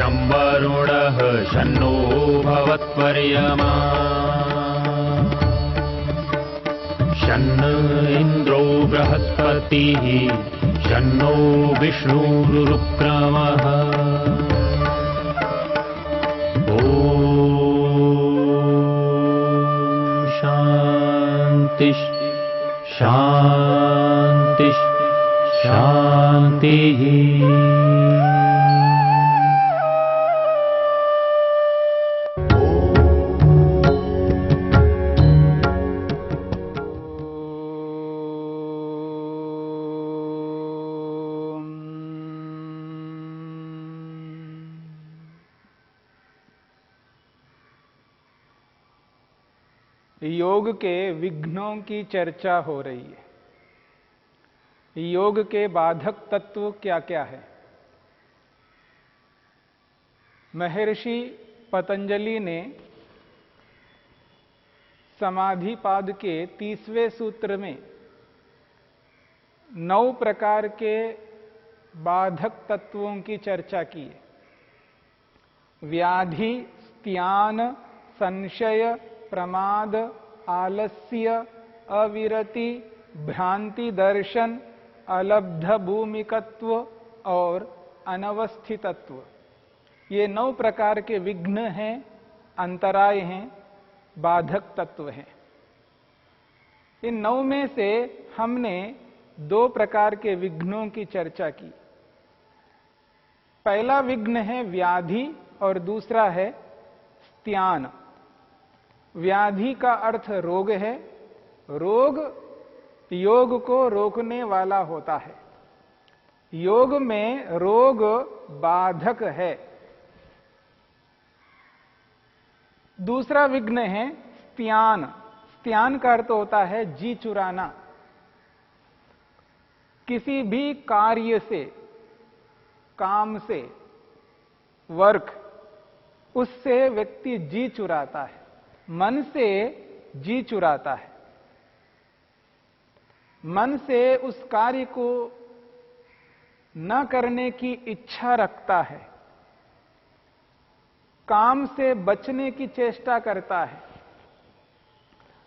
शं वरुणः शन्नो भवत्वर्यमा शन्न इन्द्रो बृहस्पतिः शन्नो विष्णुरुक्रमः ॐ शान्ति शान्ति शान्तिः। योग के विघ्नों की चर्चा हो रही है। योग के बाधक तत्व क्या क्या है? महर्षि पतंजलि ने समाधिपाद के 30वें सूत्र में 9 प्रकार के बाधक तत्वों की चर्चा की है। व्याधि, स्त्यान, संशय, प्रमाद, आलस्य, अविरति, भ्रांति दर्शन, अलब्ध भूमिकत्व और अनवस्थितत्व, ये 9 प्रकार के विघ्न हैं, अंतराय हैं, बाधक तत्व हैं। इन 9 में से हमने 2 प्रकार के विघ्नों की चर्चा की। पहला विघ्न है व्याधि और दूसरा है स्त्यान। व्याधि का अर्थ रोग है। रोग योग को रोकने वाला होता है। योग में रोग बाधक है। दूसरा विघ्न है स्त्यान। स्त्यान का अर्थ होता है जी चुराना। किसी भी कार्य से, काम से, वर्क, उससे व्यक्ति जी चुराता है, मन से जी चुराता है। मन से उस कार्य को न करने की इच्छा रखता है, काम से बचने की चेष्टा करता है।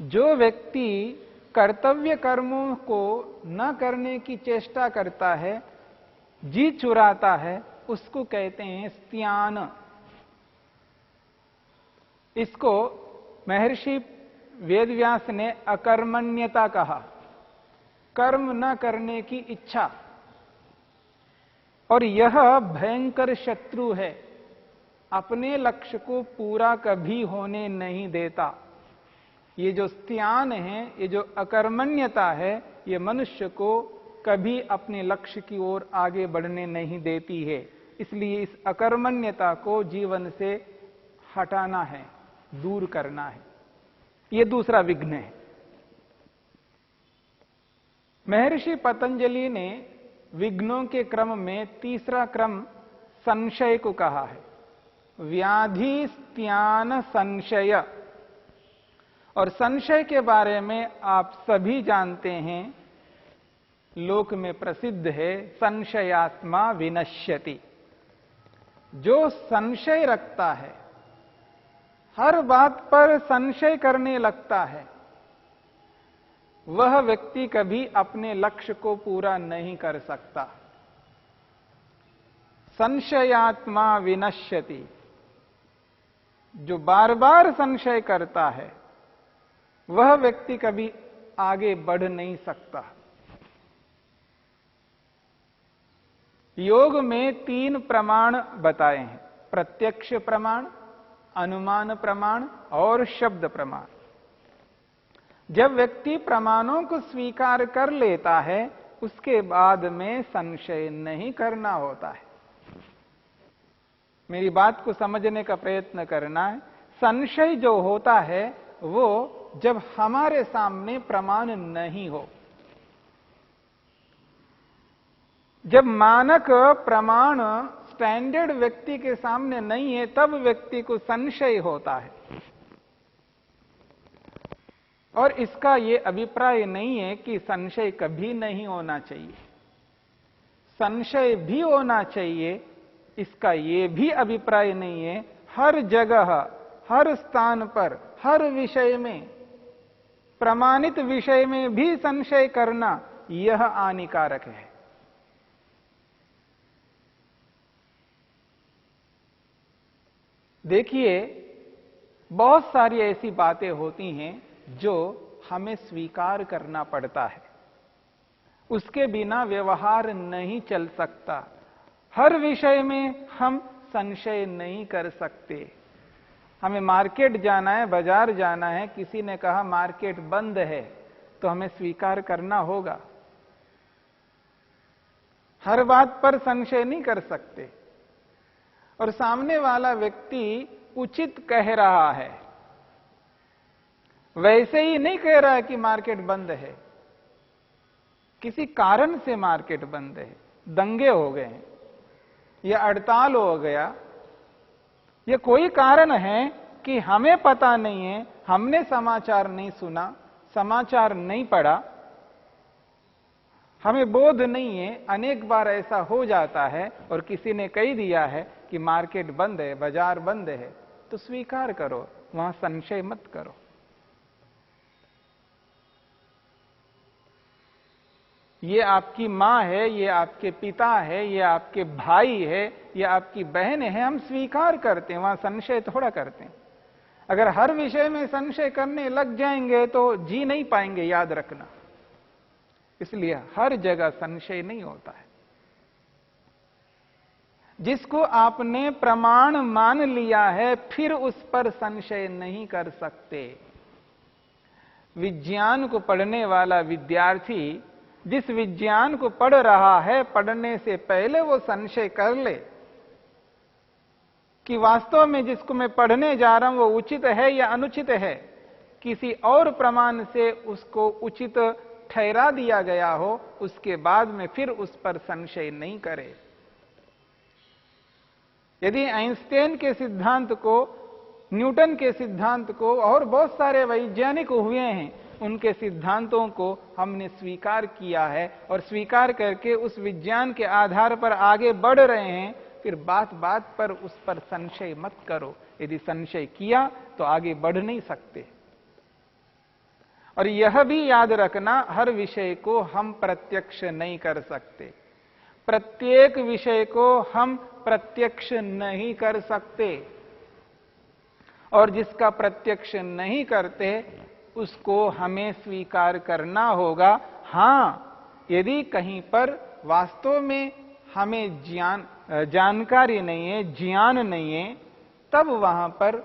जो व्यक्ति कर्तव्य कर्मों को न करने की चेष्टा करता है, जी चुराता है, उसको कहते हैं स्त्यान। इसको महर्षि वेदव्यास ने अकर्मण्यता कहा, कर्म न करने की इच्छा। और यह भयंकर शत्रु है, अपने लक्ष्य को पूरा कभी होने नहीं देता। ये जो स्त्यान है, ये जो अकर्मण्यता है, ये मनुष्य को कभी अपने लक्ष्य की ओर आगे बढ़ने नहीं देती है। इसलिए इस अकर्मण्यता को जीवन से हटाना है, दूर करना है। ये दूसरा विघ्न है। महर्षि पतंजलि ने विघ्नों के क्रम में तीसरा क्रम संशय को कहा है। व्याधि, स्त्यान, संशय। और संशय के बारे में आप सभी जानते हैं, लोक में प्रसिद्ध है, संशयात्मा विनश्यति। जो संशय रखता है, हर बात पर संशय करने लगता है, वह व्यक्ति कभी अपने लक्ष्य को पूरा नहीं कर सकता। संशयात्मा विनश्यति। जो बार बार संशय करता है, वह व्यक्ति कभी आगे बढ़ नहीं सकता। योग में 3 प्रमाण बताए हैं: प्रत्यक्ष प्रमाण, अनुमान प्रमाण और शब्द प्रमाण। जब व्यक्ति प्रमाणों को स्वीकार कर लेता है, उसके बाद में संशय नहीं करना होता है। मेरी बात को समझने का प्रयत्न करना है। संशय जो होता है, वो जब हमारे सामने प्रमाण नहीं हो, जब मानक प्रमाण स्टैंडर्ड व्यक्ति के सामने नहीं है, तब व्यक्ति को संशय होता है। और इसका यह अभिप्राय नहीं है कि संशय कभी नहीं होना चाहिए। संशय भी होना चाहिए, इसका ये भी अभिप्राय नहीं है हर जगह, हर स्थान पर, हर विषय में, प्रमाणित विषय में भी संशय करना यह हानिकारक है। देखिए, बहुत सारी ऐसी बातें होती हैं जो हमें स्वीकार करना पड़ता है, उसके बिना व्यवहार नहीं चल सकता। हर विषय में हम संशय नहीं कर सकते। हमें मार्केट जाना है, बाजार जाना है, किसी ने कहा मार्केट बंद है, तो हमें स्वीकार करना होगा। हर बात पर संशय नहीं कर सकते। और सामने वाला व्यक्ति उचित कह रहा है, वैसे ही नहीं कह रहा है कि मार्केट बंद है, किसी कारण से मार्केट बंद है, दंगे हो गए हैं या हड़ताल हो गया, ये कोई कारण है कि हमें पता नहीं है, हमने समाचार नहीं सुना, समाचार नहीं पढ़ा, हमें बोध नहीं है। अनेक बार ऐसा हो जाता है और किसी ने कह दिया है कि मार्केट बंद है, बाजार बंद है, तो स्वीकार करो, वहां संशय मत करो। ये आपकी मां है, ये आपके पिता है, ये आपके भाई है, ये आपकी बहन है, हम स्वीकार करते हैं, वहां संशय थोड़ा करते हैं। अगर हर विषय में संशय करने लग जाएंगे तो जी नहीं पाएंगे, याद रखना। इसलिए हर जगह संशय नहीं होता है। जिसको आपने प्रमाण मान लिया है, फिर उस पर संशय नहीं कर सकते। विज्ञान को पढ़ने वाला विद्यार्थी जिस विज्ञान को पढ़ रहा है, पढ़ने से पहले वो संशय कर ले कि वास्तव में जिसको मैं पढ़ने जा रहा हूं वो उचित है या अनुचित है, किसी और प्रमाण से उसको उचित ठहरा दिया गया हो, उसके बाद में फिर उस पर संशय नहीं करे। यदि आइंस्टाइन के सिद्धांत को, न्यूटन के सिद्धांत को, और बहुत सारे वैज्ञानिक हुए हैं, उनके सिद्धांतों को हमने स्वीकार किया है और स्वीकार करके उस विज्ञान के आधार पर आगे बढ़ रहे हैं, फिर बात बात पर उस पर संशय मत करो। यदि संशय किया तो आगे बढ़ नहीं सकते। और यह भी याद रखना, हर विषय को हम प्रत्यक्ष नहीं कर सकते, प्रत्येक विषय को हम प्रत्यक्ष नहीं कर सकते, और जिसका प्रत्यक्ष नहीं करते उसको हमें स्वीकार करना होगा। हां, यदि कहीं पर वास्तव में हमें जानकारी नहीं है, ज्ञान नहीं है, तब वहां पर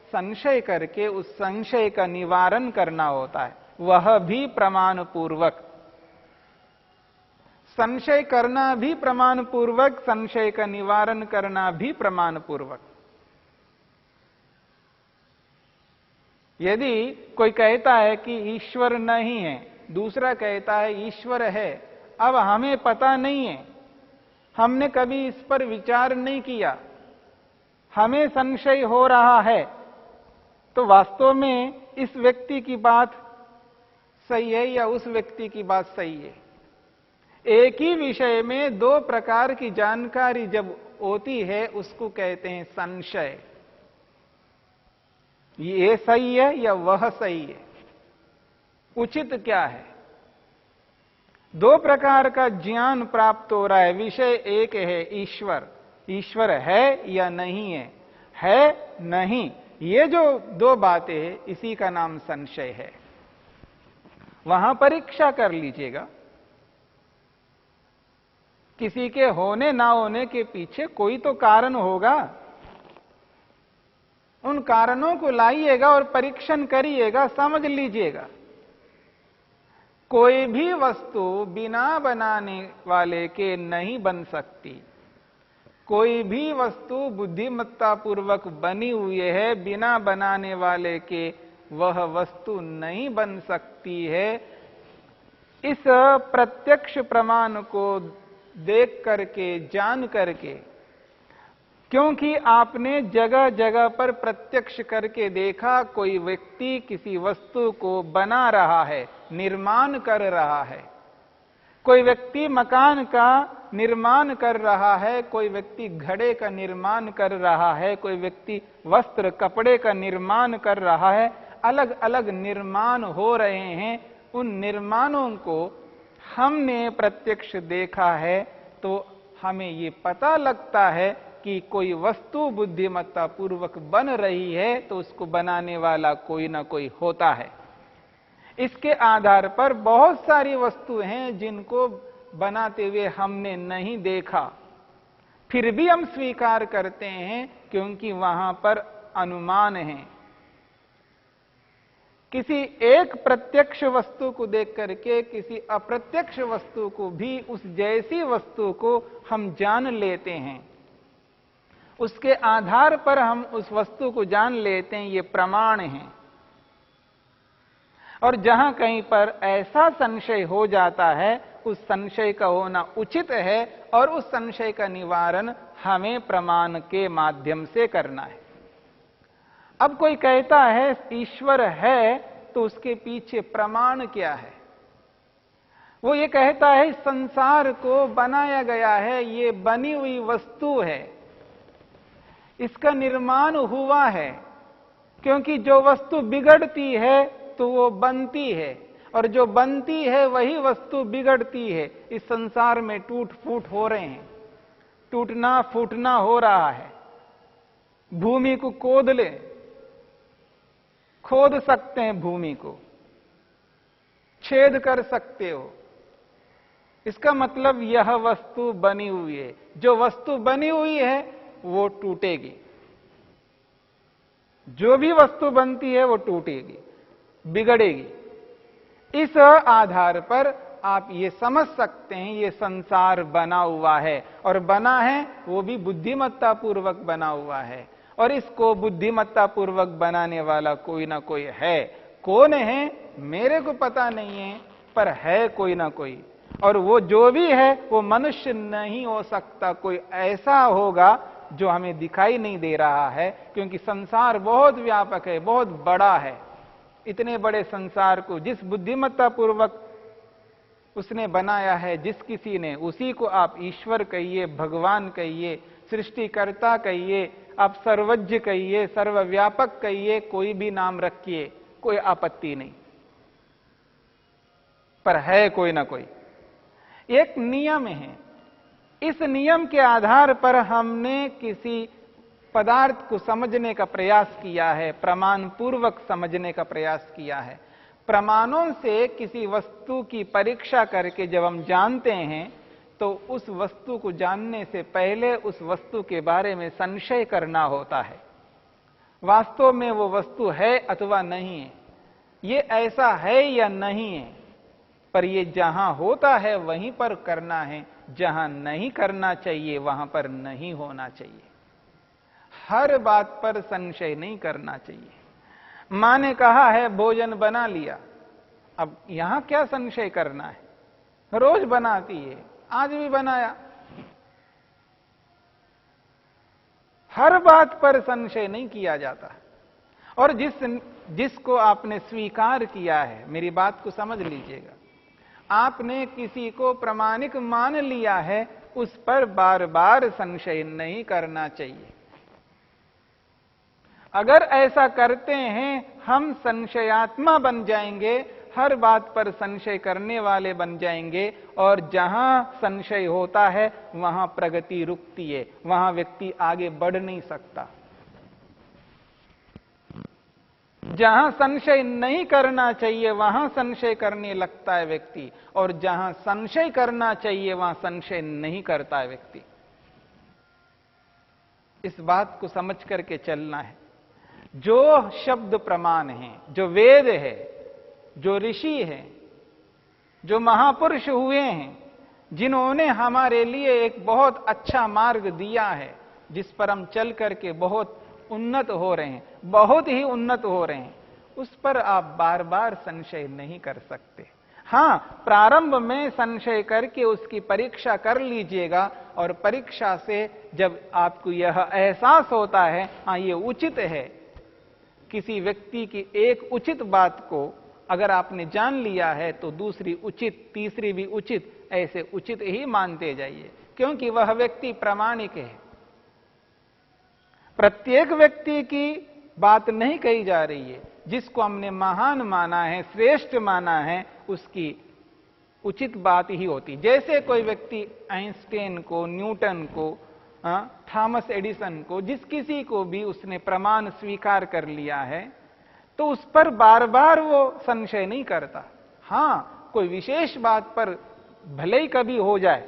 संशय करके उस संशय का निवारण करना होता है, वह भी प्रमाण पूर्वक। संशय करना भी प्रमाण पूर्वक, संशय का निवारण करना भी प्रमाण पूर्वक। यदि कोई कहता है कि ईश्वर नहीं है, दूसरा कहता है ईश्वर है, अब हमें पता नहीं है, हमने कभी इस पर विचार नहीं किया, हमें संशय हो रहा है, तो वास्तव में इस व्यक्ति की बात सही है या उस व्यक्ति की बात सही है? एक ही विषय में दो प्रकार की जानकारी जब होती है, उसको कहते हैं संशय। ये सही है या वह सही है, उचित क्या है? दो प्रकार का ज्ञान प्राप्त हो रहा है, विषय एक है ईश्वर, ईश्वर है या नहीं है नहीं, ये जो दो बातें हैं, इसी का नाम संशय है। वहां परीक्षा कर लीजिएगा। किसी के होने ना होने के पीछे कोई तो कारण होगा, उन कारणों को लाइएगा और परीक्षण करिएगा, समझ लीजिएगा। कोई भी वस्तु बिना बनाने वाले के नहीं बन सकती, कोई भी वस्तु बुद्धिमत्ता पूर्वक बनी हुई है, बिना बनाने वाले के वह वस्तु नहीं बन सकती है। इस प्रत्यक्ष प्रमाण को देख करके, जान करके, क्योंकि आपने जगह जगह पर प्रत्यक्ष करके देखा, कोई व्यक्ति किसी वस्तु को बना रहा है, निर्माण कर रहा है, कोई व्यक्ति मकान का निर्माण कर रहा है, कोई व्यक्ति घड़े का निर्माण कर रहा है, कोई व्यक्ति वस्त्र कपड़े का निर्माण कर रहा है, अलग अलग निर्माण हो रहे हैं। उन निर्माणों को हमने प्रत्यक्ष देखा है तो हमें ये पता लगता है कि कोई वस्तु बुद्धिमत्ता पूर्वक बन रही है तो उसको बनाने वाला कोई ना कोई होता है। इसके आधार पर बहुत सारी वस्तुएं हैं जिनको बनाते हुए हमने नहीं देखा, फिर भी हम स्वीकार करते हैं क्योंकि वहां पर अनुमान है। किसी एक प्रत्यक्ष वस्तु को देख करके किसी अप्रत्यक्ष वस्तु को भी उस जैसी वस्तु को हम जान लेते हैं, उसके आधार पर हम उस वस्तु को जान लेते हैं, ये प्रमाण है। और जहां कहीं पर ऐसा संशय हो जाता है, उस संशय का होना उचित है और उस संशय का निवारण हमें प्रमाण के माध्यम से करना है। अब कोई कहता है ईश्वर है तो उसके पीछे प्रमाण क्या है? वो ये कहता है संसार को बनाया गया है, ये बनी हुई वस्तु है, इसका निर्माण हुआ है, क्योंकि जो वस्तु बिगड़ती है तो वो बनती है और जो बनती है वही वस्तु बिगड़ती है। इस संसार में टूट फूट हो रहे हैं, टूटना फूटना हो रहा है। भूमि को खोद ले, खोद सकते हैं, भूमि को छेद कर सकते हो, इसका मतलब यह वस्तु बनी हुई है। जो वस्तु बनी हुई है वो टूटेगी, जो भी वस्तु बनती है वो टूटेगी, बिगड़ेगी। इस आधार पर आप ये समझ सकते हैं ये संसार बना हुआ है, और बना है वो भी बुद्धिमत्ता पूर्वक बना हुआ है, और इसको बुद्धिमत्ता पूर्वक बनाने वाला कोई ना कोई है। कौन है मेरे को पता नहीं है, पर है कोई ना कोई, और वो जो भी है वो मनुष्य नहीं हो सकता, कोई ऐसा होगा जो हमें दिखाई नहीं दे रहा है, क्योंकि संसार बहुत व्यापक है, बहुत बड़ा है। इतने बड़े संसार को जिस बुद्धिमत्ता पूर्वक उसने बनाया है, जिस किसी ने, उसी को आप ईश्वर कहिए, भगवान कहिए, सृष्टिकर्ता कहिए, आप सर्वज्ञ कहिए, सर्वव्यापक कहिए, कोई भी नाम रखिए, कोई आपत्ति नहीं, पर है कोई ना कोई। एक नियम है, इस नियम के आधार पर हमने किसी पदार्थ को समझने का प्रयास किया है, प्रमाण पूर्वक समझने का प्रयास किया है। प्रमाणों से किसी वस्तु की परीक्षा करके जब हम जानते हैं तो उस वस्तु को जानने से पहले उस वस्तु के बारे में संशय करना होता है, वास्तव में वो वस्तु है अथवा नहीं है, ये ऐसा है या नहीं है। पर ये जहां होता है वहीं पर करना है, जहां नहीं करना चाहिए वहां पर नहीं होना चाहिए। हर बात पर संशय नहीं करना चाहिए। मां ने कहा है भोजन बना लिया, अब यहां क्या संशय करना है, रोज बनाती है, आज भी बनाया। हर बात पर संशय नहीं किया जाता। और जिसको आपने स्वीकार किया है, मेरी बात को समझ लीजिएगा, आपने किसी को प्रामाणिक मान लिया है, उस पर बार बार संशय नहीं करना चाहिए। अगर ऐसा करते हैं हम संशयात्मा बन जाएंगे, हर बात पर संशय करने वाले बन जाएंगे, और जहां संशय होता है वहां प्रगति रुकती है, वहां व्यक्ति आगे बढ़ नहीं सकता। जहां संशय नहीं करना चाहिए वहां संशय करने लगता है व्यक्ति, और जहां संशय करना चाहिए वहां संशय नहीं करता है व्यक्ति। इस बात को समझ करके चलना है। जो शब्द प्रमाण है, जो वेद है, जो ऋषि है, जो महापुरुष हुए हैं, जिन्होंने हमारे लिए एक बहुत अच्छा मार्ग दिया है, जिस पर हम चल करके बहुत उन्नत हो रहे हैं, बहुत ही उन्नत हो रहे हैं, उस पर आप बार बार संशय नहीं कर सकते। हां, प्रारंभ में संशय करके उसकी परीक्षा कर लीजिएगा, और परीक्षा से जब आपको यह एहसास होता है हां ये उचित है, किसी व्यक्ति की एक उचित बात को अगर आपने जान लिया है तो दूसरी उचित, तीसरी भी उचित, ऐसे उचित ही मानते जाइए। क्योंकि वह व्यक्ति प्रामाणिक है। प्रत्येक व्यक्ति की बात नहीं कही जा रही है। जिसको हमने महान माना है, श्रेष्ठ माना है, उसकी उचित बात ही होती। जैसे कोई व्यक्ति आइंस्टाइन को, न्यूटन को, थॉमस एडिसन को, जिस किसी को भी उसने प्रमाण स्वीकार कर लिया है, तो उस पर बार बार वो संशय नहीं करता। हां, कोई विशेष बात पर भले ही कभी हो जाए,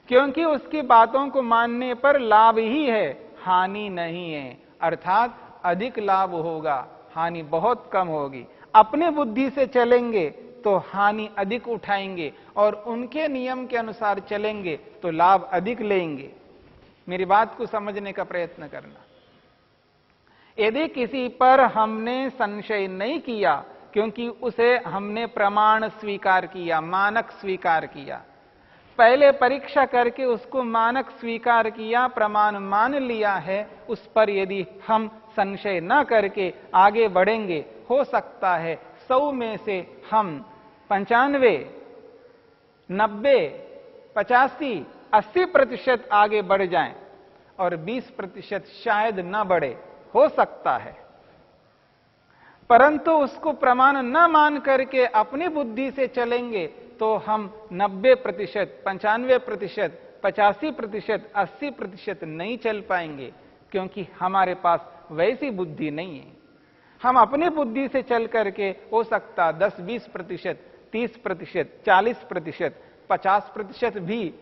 क्योंकि उसकी बातों को मानने पर लाभ ही है, हानि नहीं है। अर्थात अधिक लाभ होगा, हानि बहुत कम होगी। अपने बुद्धि से चलेंगे तो हानि अधिक उठाएंगे, और उनके नियम के अनुसार चलेंगे तो लाभ अधिक लेंगे। मेरी बात को समझने का प्रयत्न करना। यदि किसी पर हमने संशय नहीं किया, क्योंकि उसे हमने प्रमाण स्वीकार किया, मानक स्वीकार किया, पहले परीक्षा करके उसको मानक स्वीकार किया, प्रमाण मान लिया है, उस पर यदि हम संशय न करके आगे बढ़ेंगे, हो सकता है 100 में से हम 95, 90, 85, 80% आगे बढ़ जाएं और 20% शायद न बढ़े, हो सकता है। परंतु उसको प्रमाण न मान करके अपनी बुद्धि से चलेंगे तो हम 90%, 95%, 85%, 80% नहीं चल पाएंगे, क्योंकि हमारे पास वैसी बुद्धि नहीं है। हम अपनी बुद्धि से चल करके हो सकता 10-20%, 30%, 40%, 50% भी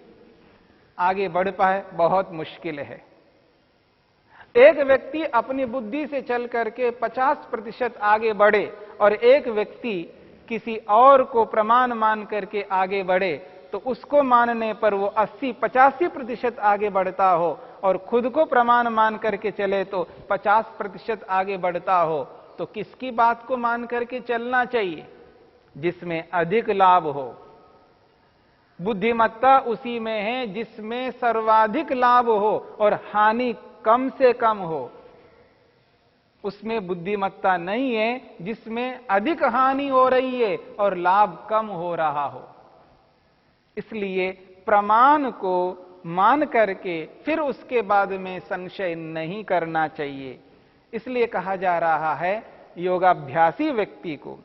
आगे बढ़ पाए, बहुत मुश्किल है। एक व्यक्ति अपनी बुद्धि से चल करके 50% आगे बढ़े और एक व्यक्ति किसी और को प्रमाण मान करके आगे बढ़े, तो उसको मानने पर वो 80-85% आगे बढ़ता हो, और खुद को प्रमाण मान करके चले तो 50% आगे बढ़ता हो, तो किसकी बात को मान करके चलना चाहिए? जिसमें अधिक लाभ हो। बुद्धिमत्ता उसी में है जिसमें सर्वाधिक लाभ हो और हानि कम से कम हो। उसमें बुद्धिमत्ता नहीं है जिसमें अधिक हानि हो रही है और लाभ कम हो रहा हो। इसलिए प्रमाण को मान करके फिर उसके बाद में संशय नहीं करना चाहिए। इसलिए कहा जा रहा है योगाभ्यासी व्यक्ति को,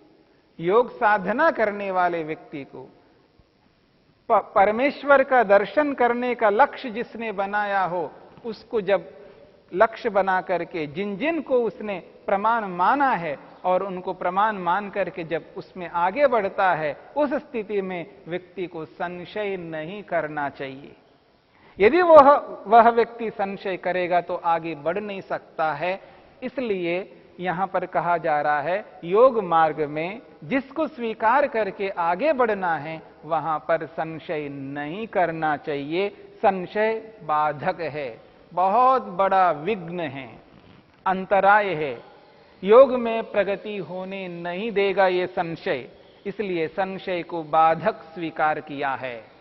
योग साधना करने वाले व्यक्ति को, परमेश्वर का दर्शन करने का लक्ष्य जिसने बनाया हो, उसको जब लक्ष्य बना करके जिन जिन को उसने प्रमाण माना है और उनको प्रमाण मान करके जब उसमें आगे बढ़ता है, उस स्थिति में व्यक्ति को संशय नहीं करना चाहिए। यदि वह व्यक्ति संशय करेगा तो आगे बढ़ नहीं सकता है। इसलिए यहां पर कहा जा रहा है योग मार्ग में जिसको स्वीकार करके आगे बढ़ना है, वहां पर संशय नहीं करना चाहिए। संशय बाधक है, बहुत बड़ा विघ्न है, अंतराय है, योग में प्रगति होने नहीं देगा ये संशय। इसलिए संशय को बाधक स्वीकार किया है।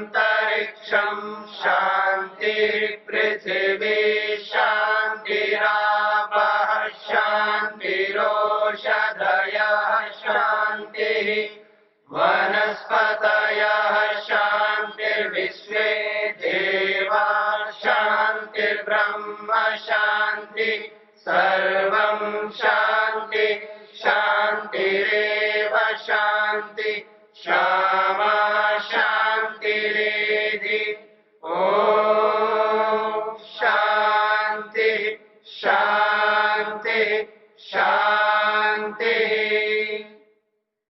शांतिरंतरिक्षं शांति पृथिवी शांतिरापः शांतिरोषधयः शांतिः वनस्पतयः शांतिर्विश्वे देवा शांतिर्ब्रह्म शांति सर्वं शांति शांतिरेव शांति शांति